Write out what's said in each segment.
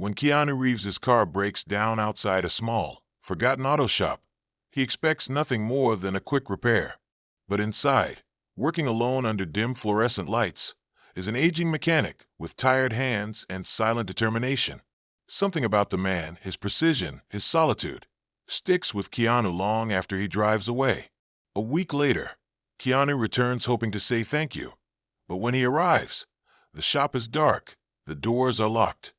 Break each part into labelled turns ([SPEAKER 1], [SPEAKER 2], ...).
[SPEAKER 1] When Keanu Reeves' car breaks down outside a small, forgotten auto shop, he expects nothing more than a quick repair. But inside, working alone under dim fluorescent lights, is an aging mechanic with tired hands and silent determination. Something about the man, his precision, his solitude, sticks with Keanu long after he drives away. A week later, Keanu returns hoping to say thank you. But when he arrives, the shop is dark, the doors are locked.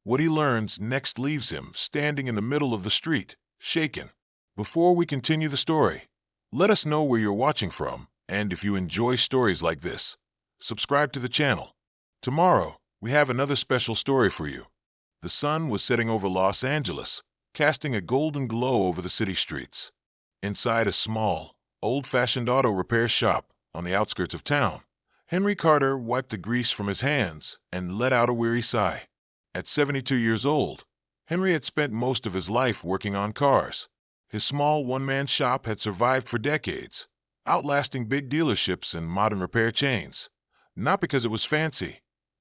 [SPEAKER 1] What he learns next leaves him standing in the middle of the street, shaken. Before we continue the story, let us know where you're watching from, and if you enjoy stories like this, subscribe to the channel. Tomorrow, we have another special story for you. The sun was setting over Los Angeles, casting a golden glow over the city streets. Inside a small, old-fashioned auto repair shop on the outskirts of town, Henry Carter wiped the grease from his hands and let out a weary sigh. At 72 years old, Henry had spent most of his life working on cars. His small one-man shop had survived for decades, outlasting big dealerships and modern repair chains. Not because it was fancy,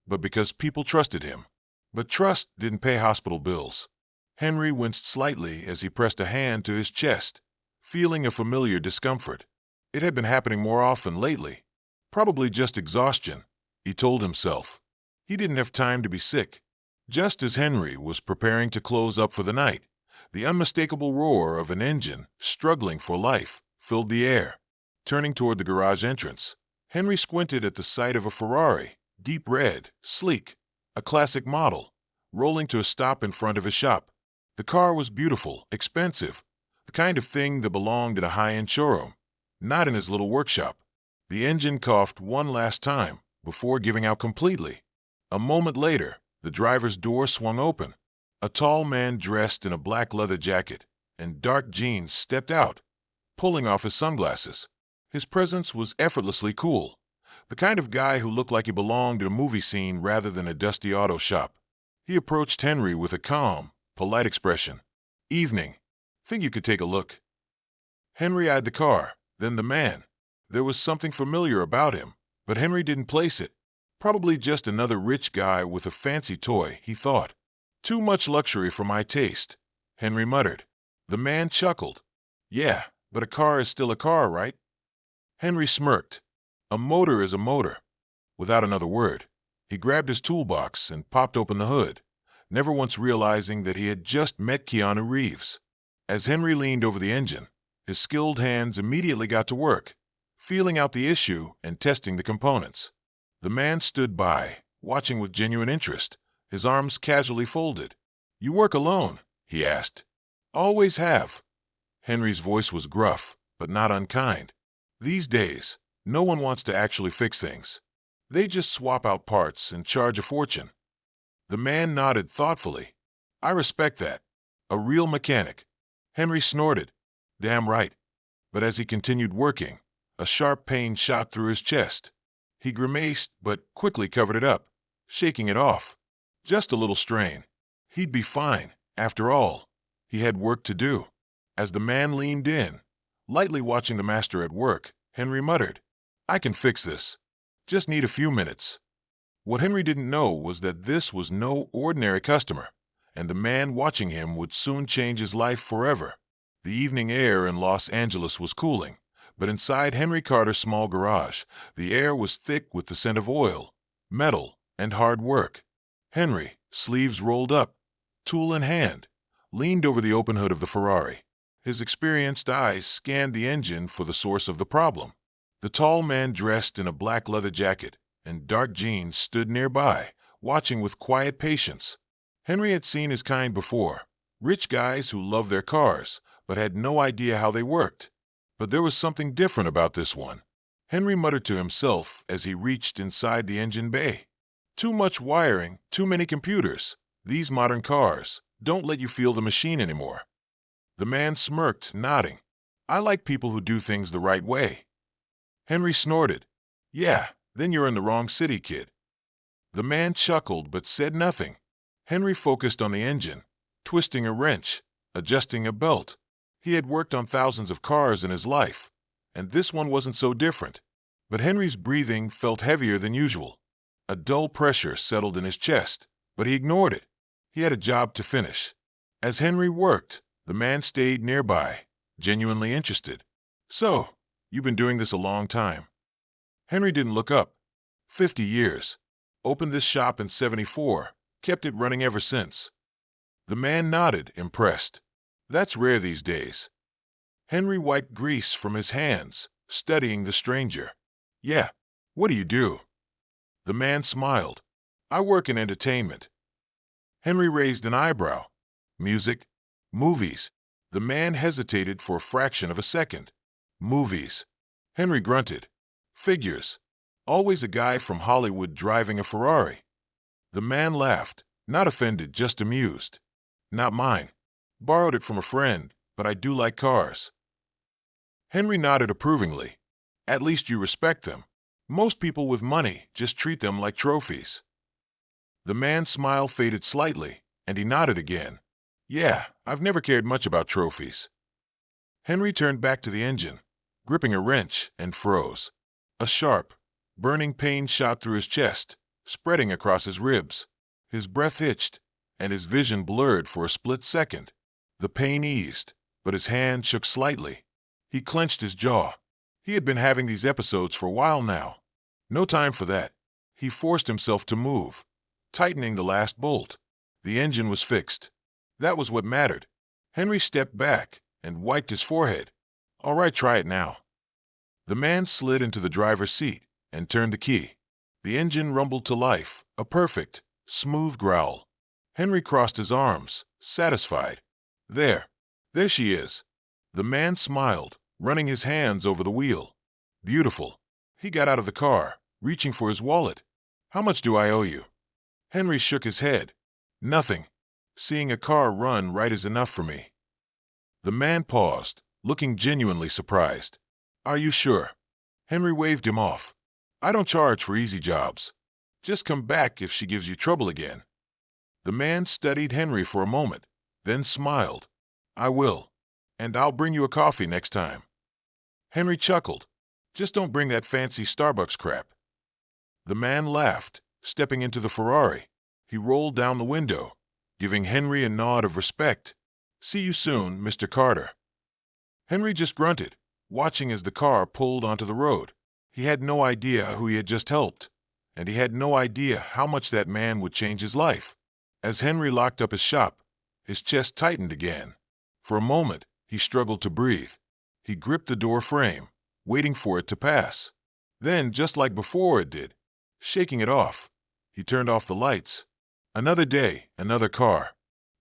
[SPEAKER 1] but because people trusted him. But trust didn't pay hospital bills. Henry winced slightly as he pressed a hand to his chest, feeling a familiar discomfort. It had been happening more often lately. Probably just exhaustion, he told himself. He didn't have time to be sick. Just as Henry was preparing to close up for the night, the unmistakable roar of an engine, struggling for life, filled the air. Turning toward the garage entrance, Henry squinted at the sight of a Ferrari, deep red, sleek, a classic model, rolling to a stop in front of his shop. The car was beautiful, expensive, the kind of thing that belonged in a high-end showroom, not in his little workshop. The engine coughed one last time before giving out completely. A moment later, the driver's door swung open. A tall man dressed in a black leather jacket and dark jeans stepped out, pulling off his sunglasses. His presence was effortlessly cool, the kind of guy who looked like he belonged in a movie scene rather than a dusty auto shop. He approached Henry with a calm, polite expression. "Evening. Think you could take a look?" Henry eyed the car, then the man. There was something familiar about him, but Henry didn't place it. Probably just another rich guy with a fancy toy, he thought. "Too much luxury for my taste," Henry muttered. The man chuckled. "Yeah, but a car is still a car, right?" Henry smirked. "A motor is a motor." Without another word, he grabbed his toolbox and popped open the hood, never once realizing that he had just met Keanu Reeves. As Henry leaned over the engine, his skilled hands immediately got to work, feeling out the issue and testing the components. The man stood by, watching with genuine interest, his arms casually folded. "You work alone?" he asked. "Always have." Henry's voice was gruff, but not unkind. These days, no one wants to actually fix things. They just swap out parts and charge a fortune. The man nodded thoughtfully. "I respect that. A real mechanic." Henry snorted. "Damn right." But as he continued working, a sharp pain shot through his chest. He grimaced, but quickly covered it up, shaking it off. Just a little strain. He'd be fine. After all, he had work to do. As the man leaned in, lightly watching the master at work, Henry muttered, "I can fix this. Just need a few minutes." What Henry didn't know was that this was no ordinary customer, and the man watching him would soon change his life forever. The evening air in Los Angeles was cooling, but inside Henry Carter's small garage, the air was thick with the scent of oil, metal, and hard work. Henry, sleeves rolled up, tool in hand, leaned over the open hood of the Ferrari. His experienced eyes scanned the engine for the source of the problem. The tall man dressed in a black leather jacket and dark jeans stood nearby, watching with quiet patience. Henry had seen his kind before, rich guys who loved their cars, but had no idea how they worked. But there was something different about this one. Henry muttered to himself as he reached inside the engine bay. Too much wiring, too many computers. These modern cars don't let you feel the machine anymore. The man smirked, nodding. "I like people who do things the right way." Henry snorted. "Yeah, then you're in the wrong city, kid." The man chuckled but said nothing. Henry focused on the engine, twisting a wrench, adjusting a belt. He had worked on thousands of cars in his life, and this one wasn't so different. But Henry's breathing felt heavier than usual. A dull pressure settled in his chest, but he ignored it. He had a job to finish. As Henry worked, the man stayed nearby, genuinely interested. "So, you've been doing this a long time." Henry didn't look up. 50 years. Opened this shop in 74, kept it running ever since. The man nodded, impressed. "That's rare these days." Henry wiped grease from his hands, studying the stranger. "Yeah, what do you do?" The man smiled. "I work in entertainment." Henry raised an eyebrow. "Music? Movies?" The man hesitated for a fraction of a second. "Movies." Henry grunted. "Figures. Always a guy from Hollywood driving a Ferrari." The man laughed, not offended, just amused. "Not mine. Borrowed it from a friend, but I do like cars." Henry nodded approvingly. "At least you respect them. Most people with money just treat them like trophies." The man's smile faded slightly, and he nodded again. "Yeah, I've never cared much about trophies." Henry turned back to the engine, gripping a wrench, and froze. A sharp, burning pain shot through his chest, spreading across his ribs. His breath hitched, and his vision blurred for a split second. The pain eased, but his hand shook slightly. He clenched his jaw. He had been having these episodes for a while now. No time for that. He forced himself to move, tightening the last bolt. The engine was fixed. That was what mattered. Henry stepped back and wiped his forehead. "All right, try it now." The man slid into the driver's seat and turned the key. The engine rumbled to life, a perfect, smooth growl. Henry crossed his arms, satisfied. There she is." The man smiled, running his hands over the wheel. "Beautiful." He got out of the car, reaching for his wallet. "How much do I owe you?" Henry shook his head. "Nothing. Seeing a car run right is enough for me." The man paused, looking genuinely surprised. "Are you sure?" Henry waved him off. "I don't charge for easy jobs. Just come back if she gives you trouble again." The man studied Henry for a moment, then smiled. "I will. And I'll bring you a coffee next time." Henry chuckled. "Just don't bring that fancy Starbucks crap." The man laughed, stepping into the Ferrari. He rolled down the window, giving Henry a nod of respect. "See you soon, Mr. Carter." Henry just grunted, watching as the car pulled onto the road. He had no idea who he had just helped, and he had no idea how much that man would change his life. As Henry locked up his shop, his chest tightened again. For a moment, he struggled to breathe. He gripped the door frame, waiting for it to pass. Then, just like before it did, shaking it off, he turned off the lights. Another day, another car.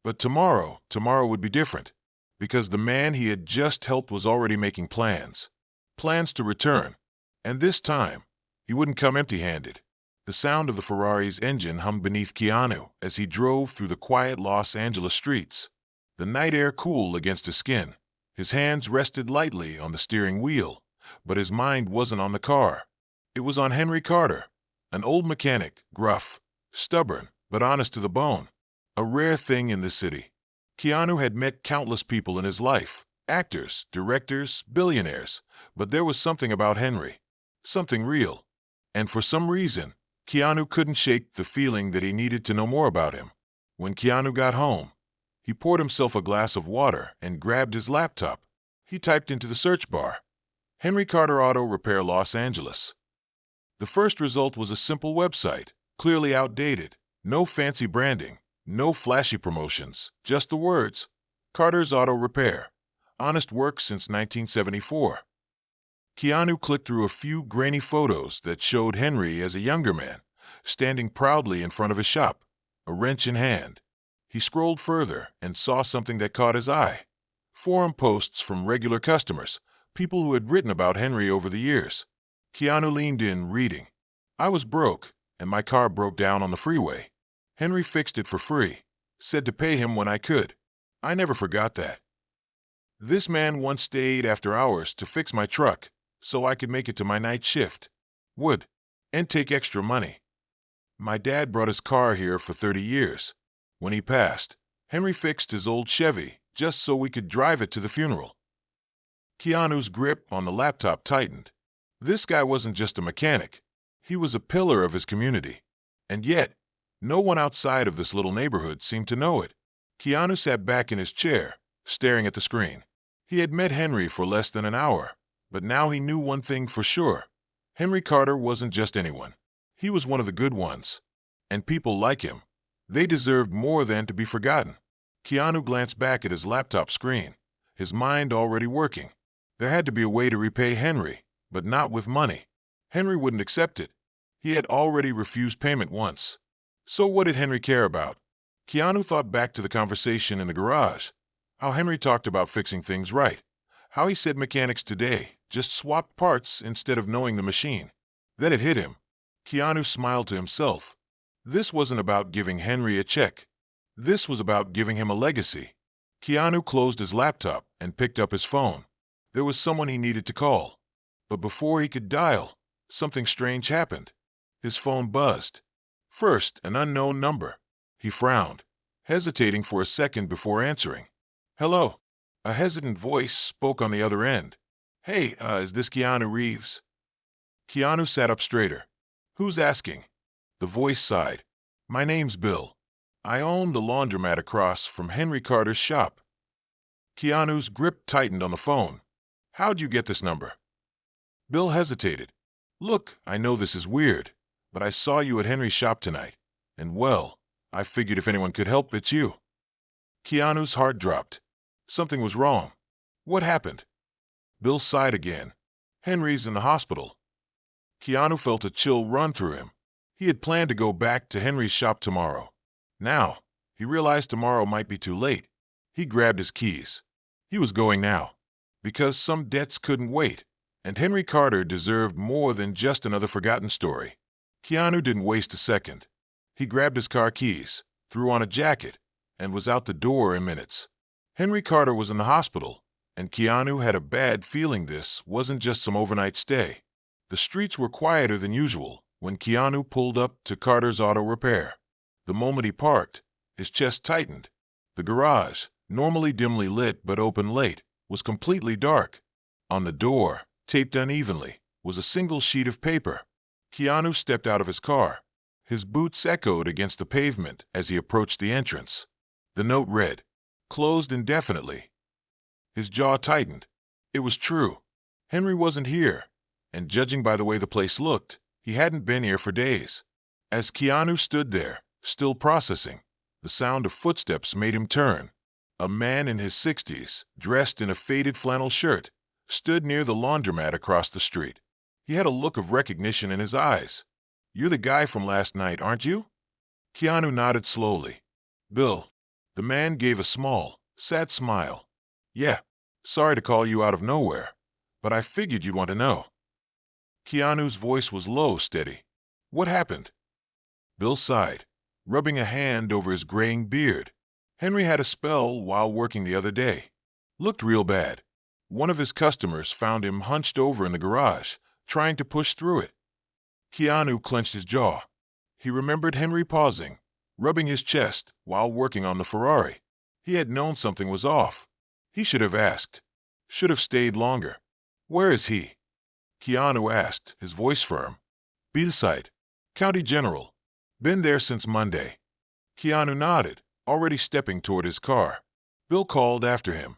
[SPEAKER 1] But tomorrow would be different, because the man he had just helped was already making plans. Plans to return. And this time, he wouldn't come empty-handed. The sound of the Ferrari's engine hummed beneath Keanu as he drove through the quiet Los Angeles streets. The night air cool against his skin. His hands rested lightly on the steering wheel, but his mind wasn't on the car. It was on Henry Carter, an old mechanic, gruff, stubborn, but honest to the bone. A rare thing in this city. Keanu had met countless people in his life, actors, directors, billionaires, but there was something about Henry, something real. And for some reason, Keanu couldn't shake the feeling that he needed to know more about him. When Keanu got home, he poured himself a glass of water and grabbed his laptop. He typed into the search bar, "Henry Carter Auto Repair Los Angeles." The first result was a simple website, clearly outdated. No fancy branding, no flashy promotions, just the words, "Carter's Auto Repair. Honest work since 1974. Keanu clicked through a few grainy photos that showed Henry as a younger man, standing proudly in front of his shop, a wrench in hand. He scrolled further and saw something that caught his eye. Forum posts from regular customers, people who had written about Henry over the years. Keanu leaned in, reading. "I was broke, and my car broke down on the freeway. Henry fixed it for free, said to pay him when I could. I never forgot that. This man once stayed after hours to fix my truck, so I could make it to my night shift. Would, and take extra money. My dad brought his car here for 30 years. When he passed, Henry fixed his old Chevy just so we could drive it to the funeral." Keanu's grip on the laptop tightened. This guy wasn't just a mechanic. He was a pillar of his community. And yet, No one outside of this little neighborhood seemed to know it. Keanu sat back in his chair, staring at the screen. He had met Henry for less than an hour, but now he knew one thing for sure. Henry Carter wasn't just anyone. He was one of the good ones. And people like him. They deserved more than to be forgotten. Keanu glanced back at his laptop screen, his mind already working. There had to be a way to repay Henry, but not with money. Henry wouldn't accept it. He had already refused payment once. So what did Henry care about? Keanu thought back to the conversation in the garage. How Henry talked about fixing things right. How he said mechanics today just swapped parts instead of knowing the machine. Then it hit him. Keanu smiled to himself. This wasn't about giving Henry a check. This was about giving him a legacy. Keanu closed his laptop and picked up his phone. There was someone he needed to call. But before he could dial, something strange happened. His phone buzzed. First, an unknown number. He frowned, hesitating for a second before answering. "Hello." A hesitant voice spoke on the other end. "Hey, is this Keanu Reeves?" Keanu sat up straighter. "Who's asking?" The voice sighed. "My name's Bill. I own the laundromat across from Henry Carter's shop." Keanu's grip tightened on the phone. "How'd you get this number?" Bill hesitated. "Look, I know this is weird, but I saw you at Henry's shop tonight, and well, I figured if anyone could help, it's you." Keanu's heart dropped. Something was wrong. What happened? Bill sighed again. "Henry's in the hospital." Keanu felt a chill run through him. He had planned to go back to Henry's shop tomorrow. Now, he realized tomorrow might be too late. He grabbed his keys. He was going now, because some debts couldn't wait, and Henry Carter deserved more than just another forgotten story. Keanu didn't waste a second. He grabbed his car keys, threw on a jacket, and was out the door in minutes. Henry Carter was in the hospital, and Keanu had a bad feeling this wasn't just some overnight stay. The streets were quieter than usual when Keanu pulled up to Carter's auto repair. The moment he parked, his chest tightened. The garage, normally dimly lit but open late, was completely dark. On the door, taped unevenly, was a single sheet of paper. Keanu stepped out of his car. His boots echoed against the pavement as he approached the entrance. The note read, "Closed indefinitely." His jaw tightened. It was true. Henry wasn't here, and judging by the way the place looked, he hadn't been here for days. As Keanu stood there, still processing, the sound of footsteps made him turn. A man in his 60s, dressed in a faded flannel shirt, stood near the laundromat across the street. He had a look of recognition in his eyes. "You're the guy from last night, aren't you?" Keanu nodded slowly. "Bill." The man gave a small, sad smile. "Yeah, sorry to call you out of nowhere, but I figured you'd want to know." Keanu's voice was low, steady. "What happened?" Bill sighed, rubbing a hand over his graying beard. "Henry had a spell while working the other day. Looked real bad. One of his customers found him hunched over in the garage, trying to push through it." Keanu clenched his jaw. He remembered Henry pausing, rubbing his chest while working on the Ferrari. He had known something was off. He should have asked. Should have stayed longer. "Where is he?" Keanu asked, his voice firm. "Beachside. County General. Been there since Monday." Keanu nodded, already stepping toward his car. Bill called after him.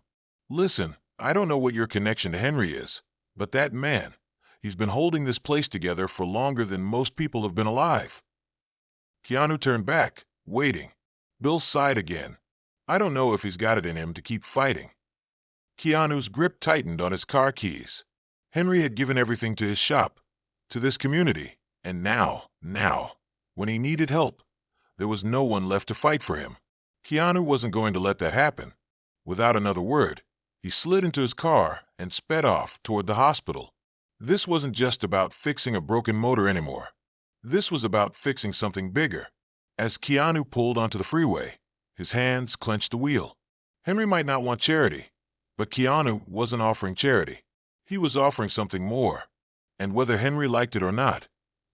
[SPEAKER 1] "Listen, I don't know what your connection to Henry is, but that man, he's been holding this place together for longer than most people have been alive." Keanu turned back, waiting. Bill sighed again. "I don't know if he's got it in him to keep fighting." Keanu's grip tightened on his car keys. Henry had given everything to his shop, to this community, and now, when he needed help, there was no one left to fight for him. Keanu wasn't going to let that happen. Without another word, he slid into his car and sped off toward the hospital. This wasn't just about fixing a broken motor anymore. This was about fixing something bigger. As Keanu pulled onto the freeway, his hands clenched the wheel. Henry might not want charity, but Keanu wasn't offering charity. He was offering something more. And whether Henry liked it or not,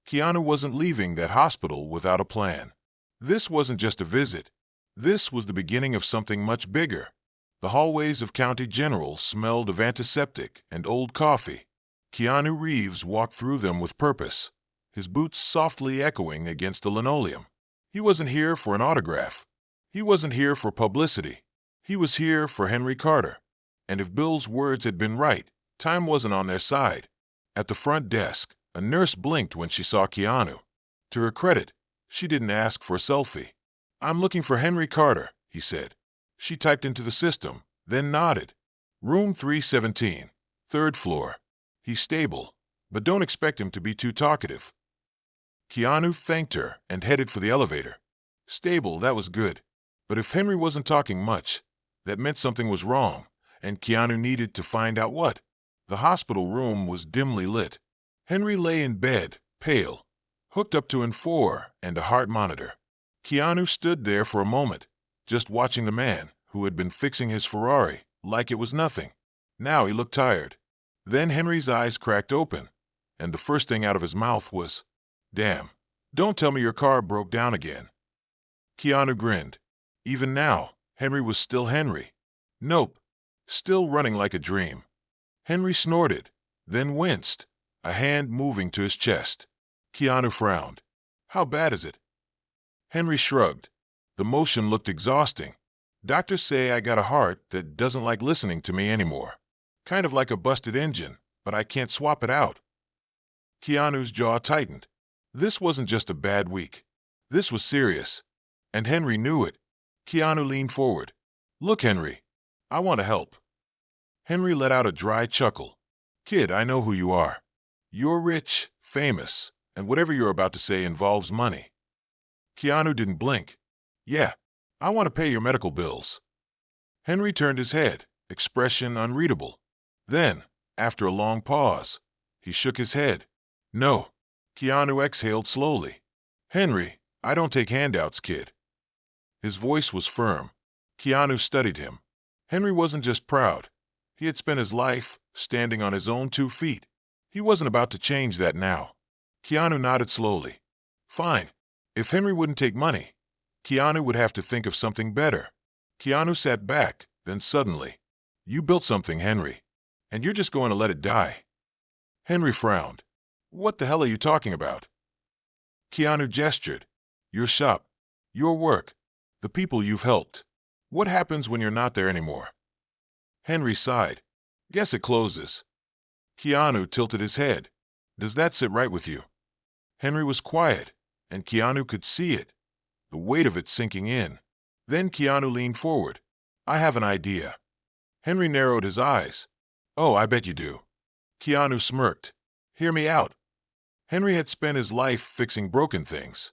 [SPEAKER 1] Keanu wasn't leaving that hospital without a plan. This wasn't just a visit. This was the beginning of something much bigger. The hallways of County General smelled of antiseptic and old coffee. Keanu Reeves walked through them with purpose, his boots softly echoing against the linoleum. He wasn't here for an autograph. He wasn't here for publicity. He was here for Henry Carter. And if Bill's words had been right, time wasn't on their side. At the front desk, a nurse blinked when she saw Keanu. To her credit, she didn't ask for a selfie. "I'm looking for Henry Carter," he said. She typed into the system, then nodded. "Room 317, third floor. He's stable, but don't expect him to be too talkative." Keanu thanked her and headed for the elevator. Stable, that was good. But if Henry wasn't talking much, that meant something was wrong, and Keanu needed to find out what. The hospital room was dimly lit. Henry lay in bed, pale, hooked up to an IV and a heart monitor. Keanu stood there for a moment, just watching the man who had been fixing his Ferrari like it was nothing. Now he looked tired. Then Henry's eyes cracked open, and the first thing out of his mouth was, "Damn, don't tell me your car broke down again." Keanu grinned. Even now, Henry was still Henry. Nope, still running like a dream. Henry snorted, then winced, a hand moving to his chest. Keanu frowned. "How bad is it?" Henry shrugged. The motion looked exhausting. "Doctors say I got a heart that doesn't like listening to me anymore. Kind of like a busted engine, but I can't swap it out." Keanu's jaw tightened. This wasn't just a bad week. This was serious. And Henry knew it. Keanu leaned forward. "Look, Henry, I want to help." Henry let out a dry chuckle. "Kid, I know who you are. You're rich, famous, and whatever you're about to say involves money." Keanu didn't blink. "Yeah, I want to pay your medical bills." Henry turned his head, expression unreadable. Then, after a long pause, he shook his head. "No." Keanu exhaled slowly. "Henry, I don't take handouts, kid." His voice was firm. Keanu studied him. Henry wasn't just proud. He had spent his life standing on his own 2 feet. He wasn't about to change that now. Keanu nodded slowly. "Fine. If Henry wouldn't take money, Keanu would have to think of something better." Keanu sat back, then suddenly, "You built something, Henry, and you're just going to let it die." Henry frowned. "What the hell are you talking about?" Keanu gestured. "Your shop, your work, the people you've helped. What happens when you're not there anymore?" Henry sighed. "Guess it closes." Keanu tilted his head. "Does that sit right with you?" Henry was quiet, and Keanu could see it, the weight of it sinking in. Then Keanu leaned forward. "I have an idea." Henry narrowed his eyes. "Oh, I bet you do." Keanu smirked. "Hear me out." Henry had spent his life fixing broken things.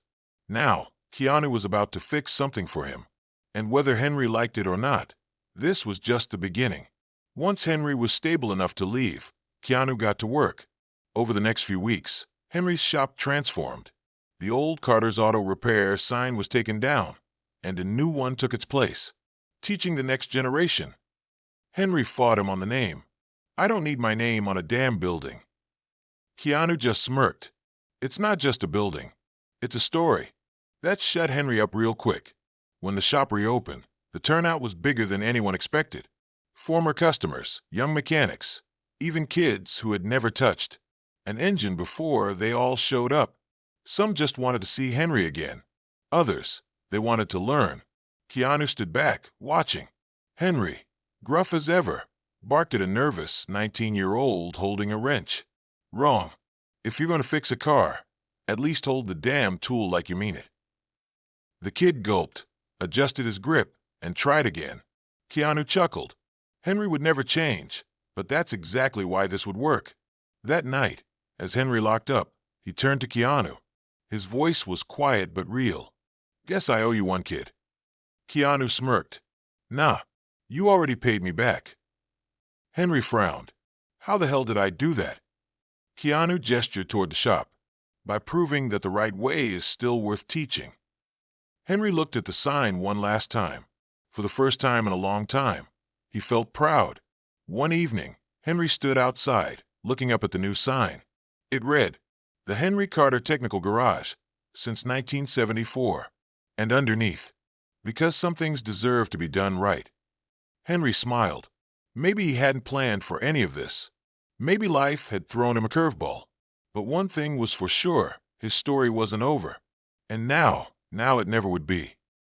[SPEAKER 1] Now, Keanu was about to fix something for him. And whether Henry liked it or not, this was just the beginning. Once Henry was stable enough to leave, Keanu got to work. Over the next few weeks, Henry's shop transformed. The old Carter's Auto Repair sign was taken down, and a new one took its place, teaching the next generation. Henry fought him on the name. "I don't need my name on a damn building." Keanu just smirked. "It's not just a building. It's a story." That shut Henry up real quick. When the shop reopened, the turnout was bigger than anyone expected. Former customers, young mechanics, even kids who had never touched an engine before, they all showed up. Some just wanted to see Henry again. Others, they wanted to learn. Keanu stood back, watching. Henry, gruff as ever, barked at a nervous 19-year-old holding a wrench. "Wrong. If you're going to fix a car, at least hold the damn tool like you mean it." The kid gulped, adjusted his grip, and tried again. Keanu chuckled. Henry would never change, but that's exactly why this would work. That night, as Henry locked up, he turned to Keanu. His voice was quiet but real. "Guess I owe you one, kid." Keanu smirked. "Nah, you already paid me back." Henry frowned. "How the hell did I do that?" Keanu gestured toward the shop. "By proving that the right way is still worth teaching." Henry looked at the sign one last time. For the first time in a long time, he felt proud. One evening, Henry stood outside, looking up at the new sign. It read, "The Henry Carter Technical Garage, since 1974. And underneath, because some things deserve to be done right." Henry smiled. Maybe he hadn't planned for any of this. Maybe life had thrown him a curveball. But one thing was for sure, his story wasn't over. And now, Now it never would be.